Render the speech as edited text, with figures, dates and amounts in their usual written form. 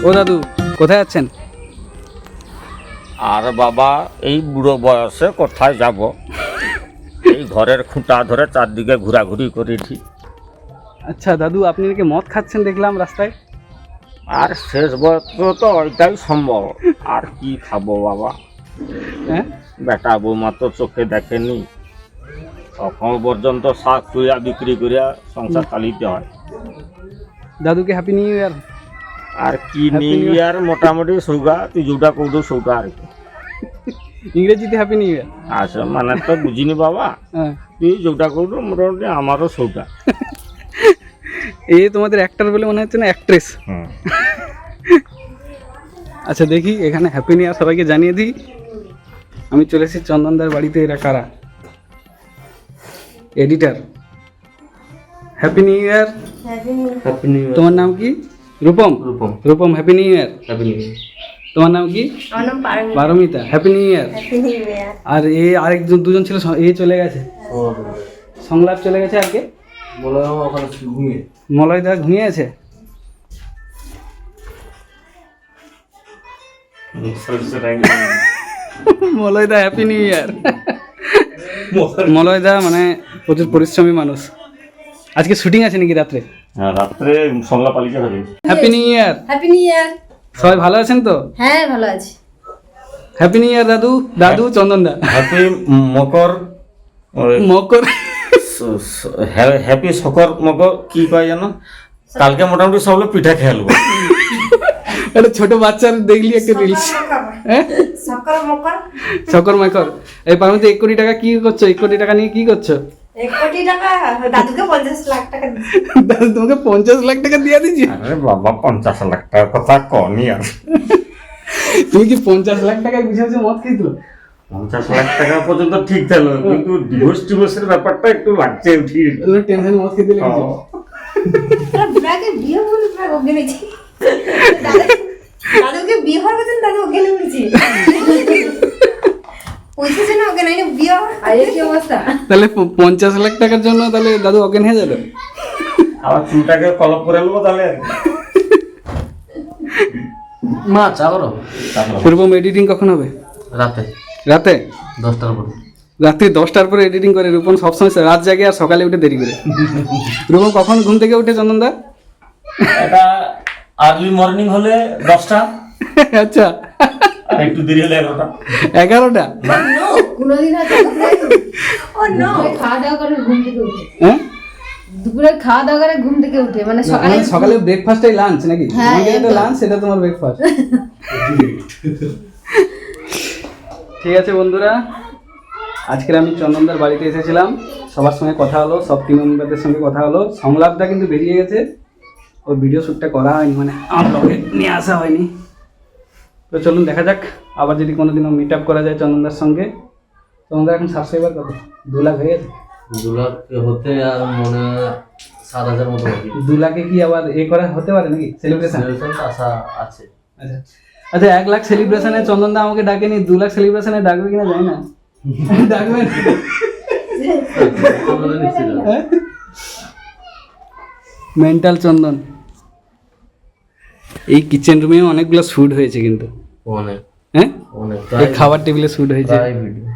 ও দাদু কোথায় যাচ্ছেন? আর বাবা এই বুড়ো বয়সে কোথায় যাব, এই ঘরের খুঁটা ধরে চারদিকে ঘোরাঘুরি করেছি। আচ্ছা দাদু, আপনি নাকি মদ খাচ্ছেন দেখলাম রাস্তায়। আর শেষ বয়স তো ওইটাই সম্ভব, আর কি খাবো বাবা। হ্যাঁ, বেটা বৌমা তো চোখে দেখেনি, তখন পর্যন্ত শাক তুইয়া বিক্রি করিয়া সংসার চালিতে হয়। দাদুকে হ্যাপি নিউ ইয়ার। আর কি Happy নিউ New ইয়ার মোটামুটি সৌগা, তুই যেটা কৌটো সৌটা আর কি। ইংরেজিতে হ্যাপি নিউ ইয়ার। আচ্ছা মানে তো বুঝিনি বাবা, হ্যাঁ, তুই যেটা কৌটো মোটামুটি আমারও সৌটা। এই তোমাদের অ্যাক্টর বলে মনে হচ্ছে না, অ্যাক্ট্রেস। হুম। আচ্ছা দেখি এখানে হ্যাপি নিউ ইয়ার সবাইকে জানিয়ে দিই। আমি চলে এসেছি চন্দনদার বাড়িতে। এরা কারা? Editor. Happy new year. Happy new year. তোমার নাম কি? Rupam. Rupam. Rupam happy new year. Happy new year. তোমার নাম কি? আমার নাম Paramita. Paramita happy new year. Happy new year. আর আরেকজন দুজন ছিল, এ চলে গেছে, সংলাপ চলে গেছে। আর কে? বলে ওখানে ঘুমিয়ে। মলয়দা ঘুমিয়ে আছে। মলয়দা হ্যাপি নিউ ইয়ার। মলয়দা মানে প্রচুর পরিশ্রমী মানুষ। আজকে শুটিং আছে নাকি রাত্রে? হ্যাঁ, রাত্রে সংলাপ পালিয়ে হবে। Happy new year. Happy new ইয়ার। সবাই ভালো আছেন তো? হ্যাঁ ভালো আছি। হ্যাপি নিউ ইয়ার দাদু। দাদু চন্দনদা হ্যাপি মকর, মকর। হ্যাপি শকর মকর কি কয় জানো, কালকে মোটামুটি সব লোক পিঠা খেলবো। একটা ছোট বাচ্চার দেখলি একটা রিলস। হ্যাঁ, সকাল মকর। শকর মাকর। এই পারমিতা 1 কোটি টাকা কি করছো? 1 কোটি টাকা নিয়ে কি করছো? 1 কোটি টাকা দাদুকে 50 লাখ টাকা দিচ্ছি। দাদু তোমাকে 50 লাখ টাকা দিয়ে দিচ্ছি। আরে বাবা 50 লাখ টাকার কথা কনি আর। তুমি কি 50 লাখ টাকায় বুঝেছো মদ খেয়েছিল? 50 লাখ টাকা পর্যন্ত ঠিক ছিল, কিন্তু ডিভোর্সের ব্যাপারটা একটু লাগছে উঠি। তুমি টেনশন মদ খেতে লেগেছে। তোরা বুড়াকে বিয়ে বলে পুরো ওকে নিয়েছি। দাদুকে বিয়ে হওয়ার কথা দাদু ওকে নিয়েছি। পয়সা ছিল ওকে নাই বিয়ে আরে কি অবস্থা। তাহলে 50 লাখ টাকার জন্য তাহলে দাদু অজ্ঞান হয়ে যাবে। আবার চুলটাকে কলপ করে নেবো তাহলে। মা চা করো। এরকম এডিটিং কখন হবে? রাতে রাতে 10টার পরে। রাত্রি 10টার পরে এডিটিং করে রূপম সবসময় রাত জাগে আর সকালে উঠে দেরি করে। রূপম কখন ঘুম থেকে উঠে চন্দনদা? এটা আর্লি মর্নিং হলে 10টা, আচ্ছা, আর একটু দেরি হলে 11টা। 11টা? নো কোনদিন হয়তো ও নো খাওয়া দাওয়া করে ঘুম থেকে উঠে। হ্যাঁ, দুপুরে খাওয়া দাওয়া করে ঘুম থেকে উঠে মানে সকালে সকালে ব্রেকফাস্টটাই লাঞ্চ নাকি? হ্যাঁ, তোমাকে যেটা একদম। লাঞ্চ সেটা তোমার ব্রেকফাস্ট। ঠিক আছে বন্ধুরা, আজকে আমি চন্দনদার বাড়িতে এসেছিলাম। সবার সঙ্গে কথা হলো, সব টিম মেম্বারদের সঙ্গে কথা হলো। সংলাপটা কিন্তু বেরিয়ে গেছে, ওর ভিডিও শ্যুটটা করা হয়নি, মানে আমার ব্লগে নিয়ে আসা হয়নি। তো চলুন দেখা যাক, আবার যদি কোনোদিনও মিট আপ করা যায় চন্দনদার সঙ্গে। চন্দনদার এখন সাবস্ক্রাইবার কত? 2 লাখ হয়ে গেছে। 2 লাখ হতে আর মনে 7,000 মতো বাকি। 2 লাখে কি আবার করা হতে পারে নাকি সেলিব্রেশন? আশা আছে। আচ্ছা আচ্ছা, 1 লাখ সেলিব্রেশনে চন্দনদা আমাকে ডাকেনি, 2 লাখ সেলিব্রেশনে ডাকবে কিনা জানি না। ডাকবেন? মেন্টাল চন্দন। এই কিচেন রুমেও অনেকগুলো শ্যুট হয়েছে কিন্তু। অনেক হ্যাঁ, অনেক এই খাবার টেবিলে শ্যুট হয়েছে। ভিডিও